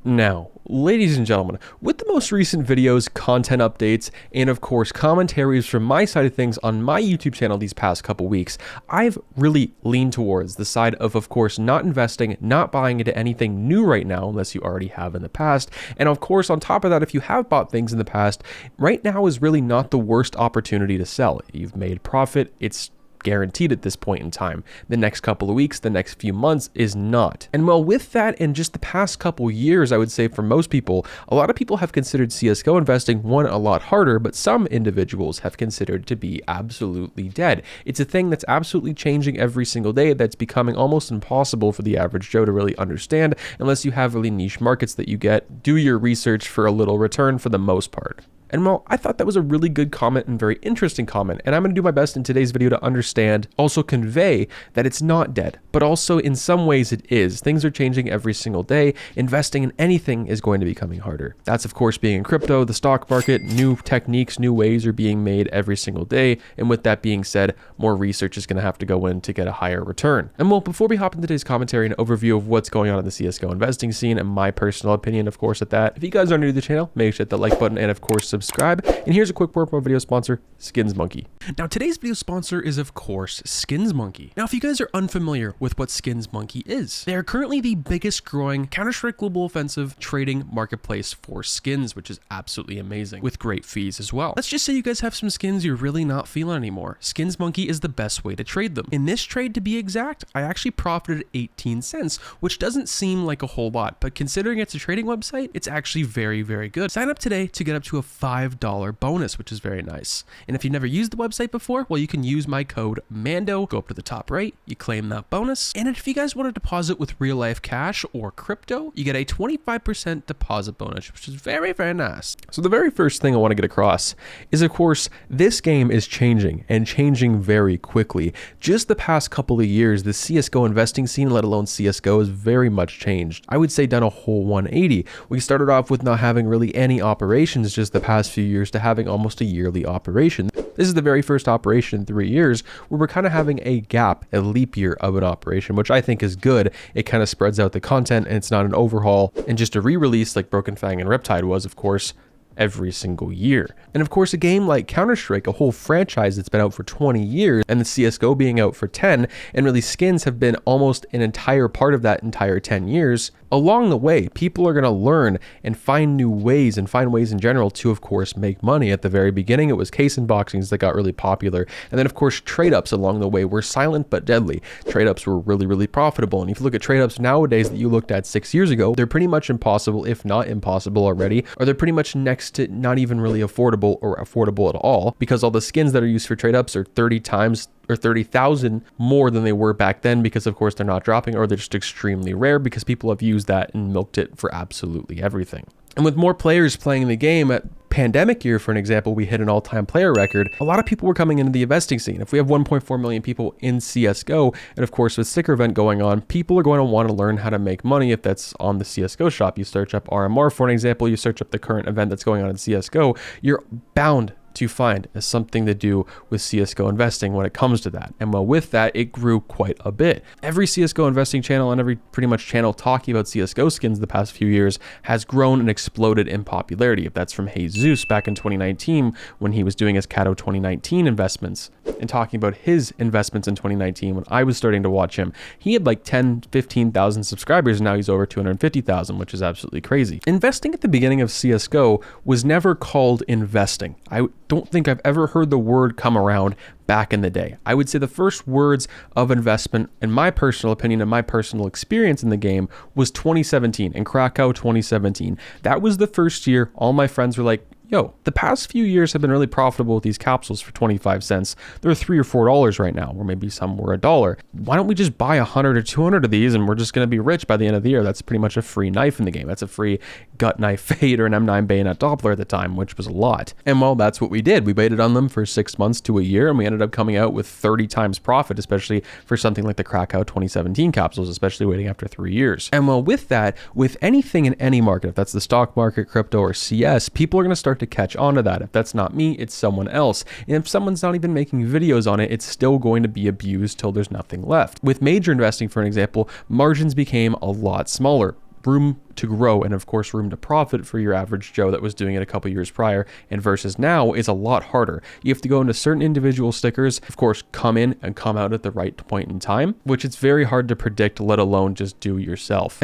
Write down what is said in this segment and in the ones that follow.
Now, ladies and gentlemen, with the most recent videos, content updates, and of course commentaries from my side of things on my YouTube channel these past couple weeks, I've really leaned towards the side of course, not investing, not buying into anything new right now, unless you already have in the past. And of course, on top of that, if you have bought things in the past, right now is really not the worst opportunity to sell. You've made profit, it's guaranteed at this point in time. The next couple of weeks, the next few months is not. And well, with that, in just the past couple years, I would say for most people, a lot of people have considered CSGO investing a lot harder, but some individuals have considered to be absolutely dead. It's a thing that's absolutely changing every single day that's becoming almost impossible for the average Joe to really understand unless you have really niche markets that you do your research for a little return for the most part. And well, I thought that was a really good comment and very interesting comment, and I'm going to do my best in today's video to understand, also convey that it's not dead, but also in some ways it is. Things are changing every single day. Investing in anything is going to be becoming harder. That's of course being in crypto, the stock market, new techniques, new ways are being made every single day. And with that being said, more research is going to have to go in to get a higher return. And well, before we hop into today's commentary and overview of what's going on in the CSGO investing scene and my personal opinion, of course, at that, if you guys are new to the channel, make sure to hit that like button and of course subscribe. And here's a quick word from our video sponsor, Skins Monkey. Now, today's video sponsor is, of course, Skins Monkey. Now, if you guys are unfamiliar with what Skins Monkey is, they are currently the biggest growing Counter-Strike Global Offensive trading marketplace for skins, which is absolutely amazing, with great fees as well. Let's just say you guys have some skins you're really not feeling anymore. Skins Monkey is the best way to trade them. In this trade, to be exact, I actually profited 18 cents, which doesn't seem like a whole lot, but considering it's a trading website, it's actually very, very good. Sign up today to get up to a $5 bonus, which is very nice. And if you've never used the website before, well, you can use my code MANDO, go up to the top right, you claim that bonus. And if you guys want to deposit with real life cash or crypto, you get a 25% deposit bonus, which is very, very nice. So the very first thing I want to get across is, of course, this game is changing and changing very quickly. Just the past couple of years, the CSGO investing scene, let alone CSGO, has very much changed. I would say done a whole 180. We started off with not having really any operations just the past few years to having almost a yearly operation. This is the very first operation in 3 years where we're kind of having a gap, a leap year of an operation, which I think is good. It kind of spreads out the content and it's not an overhaul and just a re-release like Broken Fang and Riptide was, of course, every single year. And of course, a game like Counter-Strike, a whole franchise that's been out for 20 years, and the CSGO being out for 10, and really skins have been almost an entire part of that entire 10 years. Along the way, people are going to learn and find new ways and find ways in general to, of course, make money. At the very beginning, it was case unboxings that got really popular. And then, of course, trade-ups along the way were silent but deadly. Trade-ups were really, really profitable. And if you look at trade-ups nowadays that you looked at 6 years ago, they're pretty much impossible, if not impossible already, or they're pretty much next to not even really affordable or affordable at all, because all the skins that are used for trade-ups are 30 times or 30,000 more than they were back then, because of course they're not dropping, or they're just extremely rare because people have used that and milked it for absolutely everything. And with more players playing the game, at pandemic year, for an example, we hit an all-time player record. A lot of people were coming into the investing scene. If we have 1.4 million people in CSGO, and of course with sticker event going on, people are going to want to learn how to make money. If that's on the CSGO shop, you search up RMR, for an example, you search up the current event that's going on in CSGO, you're bound to find as something to do with CSGO investing when it comes to that. And well, with that, it grew quite a bit. Every CSGO investing channel and every pretty much channel talking about CSGO skins the past few years has grown and exploded in popularity. If that's from Jesus back in 2019 when he was doing his Cato 2019 investments and talking about his investments in 2019 when I was starting to watch him, he had like 10, 15,000 subscribers and now he's over 250,000, which is absolutely crazy. Investing at the beginning of CSGO was never called investing. I don't think I've ever heard the word come around back in the day. I would say the first words of investment, in my personal opinion and my personal experience in the game, was 2017, in Krakow 2017. That was the first year all my friends were like, yo, the past few years have been really profitable with these capsules for 25 cents. They're $3 or $4 right now, or maybe some were $1. Why don't we just buy 100 or 200 of these and we're just going to be rich by the end of the year? That's pretty much a free knife in the game. That's a free gut knife fade or an M9 bayonet Doppler at the time, which was a lot. And well, that's what we did. We waited on them for 6 months to a year and we ended up coming out with 30 times profit, especially for something like the Krakow 2017 capsules, especially waiting after 3 years. And well, with that, with anything in any market, if that's the stock market, crypto, or CS, people are going to start to catch on to that. If that's not me, it's someone else. And if someone's not even making videos on it, it's still going to be abused till there's nothing left. With major investing, for an example, margins became a lot smaller. room to grow and of course room to profit for your average Joe that was doing it a couple years prior, and versus now is a lot harder. You have to go into certain individual stickers, of course come in and come out at the right point in time, which it's very hard to predict, let alone just do yourself.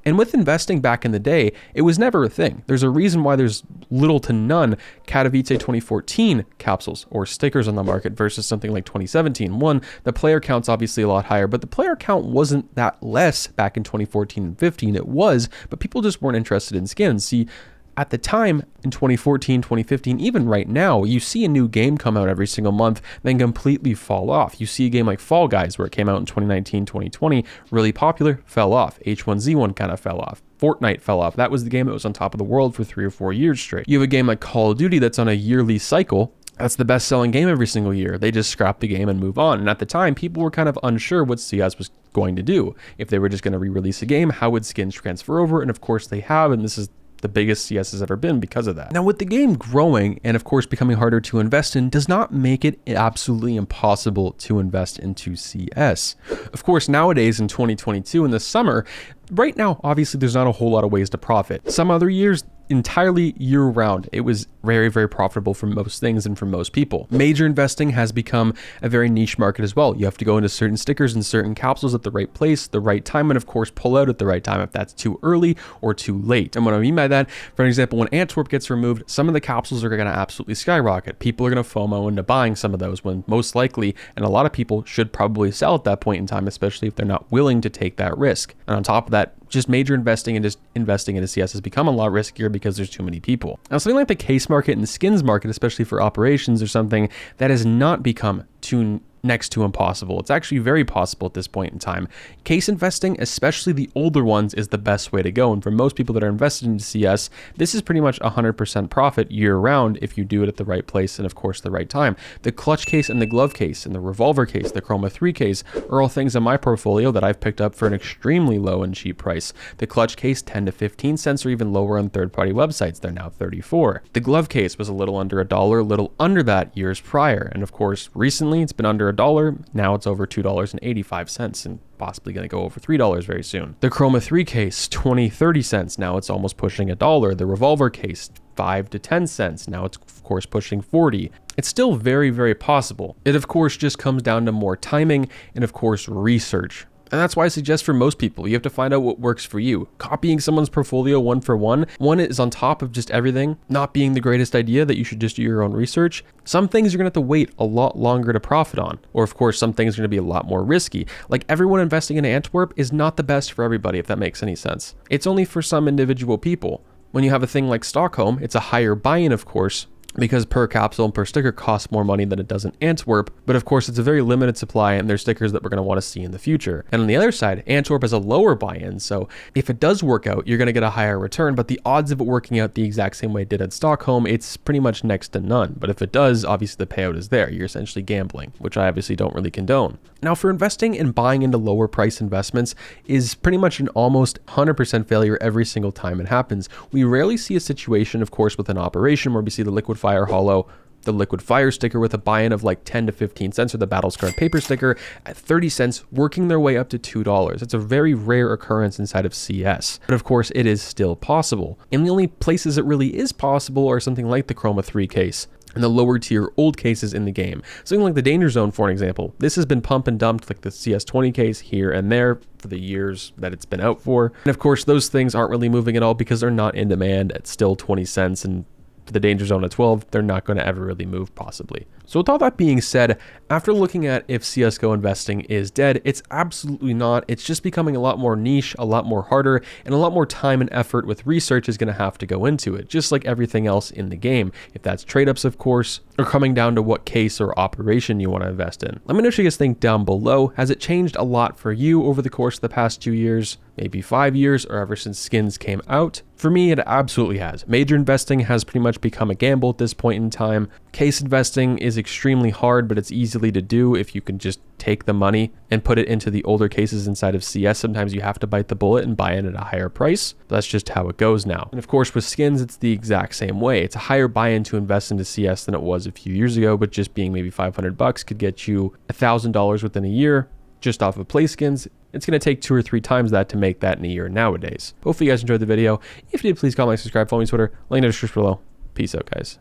And with investing back in the day, it was never a thing. There's a reason why there's little to none Katowice 2014 capsules or stickers on the market versus something like 2017. One, the player count's obviously a lot higher, but the player count wasn't that less back in 2014 and 15. It was, but people just weren't interested in skins. See, at the time in 2014, 2015, even right now, you see a new game come out every single month, then completely fall off. You see a game like Fall Guys, where it came out in 2019, 2020, really popular, fell off. H1Z1 kind of fell off. Fortnite fell off. That was the game that was on top of the world for 3 or 4 years straight. You have a game like Call of Duty that's on a yearly cycle. That's the best selling game every single year. They just scrap the game and move on. And at the time, people were kind of unsure what CS was going to do. If they were just going to re-release a game, how would skins transfer over? And of course they have, and this is the biggest CS has ever been because of that. Now, with the game growing and of course becoming harder to invest in does not make it absolutely impossible to invest into CS. Of course, nowadays in 2022 in the summer, right now, obviously there's not a whole lot of ways to profit. Some other years, entirely year round, it was very, very profitable for most things and for most people. Major investing has become a very niche market as well. You have to go into certain stickers and certain capsules at the right place, the right time, and of course pull out at the right time if that's too early or too late. And what I mean by that, for example, when Antwerp gets removed, some of the capsules are going to absolutely skyrocket. People are going to FOMO into buying some of those when most likely, and a lot of people should probably sell at that point in time, especially if they're not willing to take that risk. And on top of that, just major investing and just investing into CS has become a lot riskier because there's too many people. Now, something like the case market and the skins market, especially for operations, or something that has not become too next to impossible. It's actually very possible at this point in time. Case investing, especially the older ones, is the best way to go. And for most people that are invested into CS, this is pretty much 100% profit year round if you do it at the right place and of course the right time. The clutch case and the glove case and the revolver case, the Chroma 3 case are all things in my portfolio that I've picked up for an extremely low and cheap price. The clutch case, 10 to 15 cents, or even lower on third-party websites. They're now 34. The glove case was a little under $1, a little under that years prior. And of course, recently it's been under $1. Now it's over $2.85 and possibly going to go over $3 very soon. The Chroma 3 case, 20-30 cents. Now it's almost pushing $1. The revolver case, 5 to 10 cents. Now it's of course pushing 40. It's still very, very possible. It of course just comes down to more timing and of course research. And that's why I suggest for most people, you have to find out what works for you. Copying someone's portfolio one for one is on top of just everything not being the greatest idea, that you should just do your own research. Some things you're gonna have to wait a lot longer to profit on. Or of course, some things are gonna be a lot more risky. Like everyone investing in Antwerp is not the best for everybody, if that makes any sense. It's only for some individual people. When you have a thing like Stockholm, it's a higher buy-in, of course, because per capsule and per sticker costs more money than it does in Antwerp, but of course it's a very limited supply and there's stickers that we're going to want to see in the future. And on the other side, Antwerp has a lower buy-in, so if it does work out, you're going to get a higher return, but the odds of it working out the exact same way it did at Stockholm, it's pretty much next to none. But if it does, obviously the payout is there. You're essentially gambling, which I obviously don't really condone. Now, for investing and buying into lower price investments is pretty much an almost 100% failure every single time it happens. We rarely see a situation, of course, with an operation where we see the Liquid Fire Hollow, the Liquid Fire sticker with a buy-in of like 10 to 15 cents, or the Battle Scarred Paper sticker at 30 cents, working their way up to $2. It's a very rare occurrence inside of CS, but of course it is still possible. And the only places it really is possible are something like the Chroma 3 case and the lower tier old cases in the game. Something like the Danger Zone, for an example. This has been pump and dumped like the CS20 case here and there for the years that it's been out for. And of course, those things aren't really moving at all because they're not in demand at still 20 cents, and for the Danger Zone at 12, they're not going to ever really move possibly. So with all that being said, after looking at if CSGO investing is dead, it's absolutely not. It's just becoming a lot more niche, a lot more harder, and a lot more time and effort with research is going to have to go into it, just like everything else in the game. If that's trade-ups, of course, or coming down to what case or operation you want to invest in. Let me know what you guys think down below. Has it changed a lot for you over the course of the past 2 years, maybe 5 years, or ever since skins came out? For me, it absolutely has. Major investing has pretty much become a gamble at this point in time. Case investing is extremely hard, but it's easily to do if you can just take the money and put it into the older cases inside of CS. Sometimes you have to bite the bullet and buy in at a higher price. That's just how it goes now. And of course, with skins, it's the exact same way. It's a higher buy-in to invest into CS than it was a few years ago, but just being maybe $500 could get you $1,000 within a year just off of play skins. It's going to take 2 or 3 times that to make that in a year nowadays. Hopefully you guys enjoyed the video. If you did, please comment, like, subscribe, follow me on Twitter, link in the description below. Peace out, guys.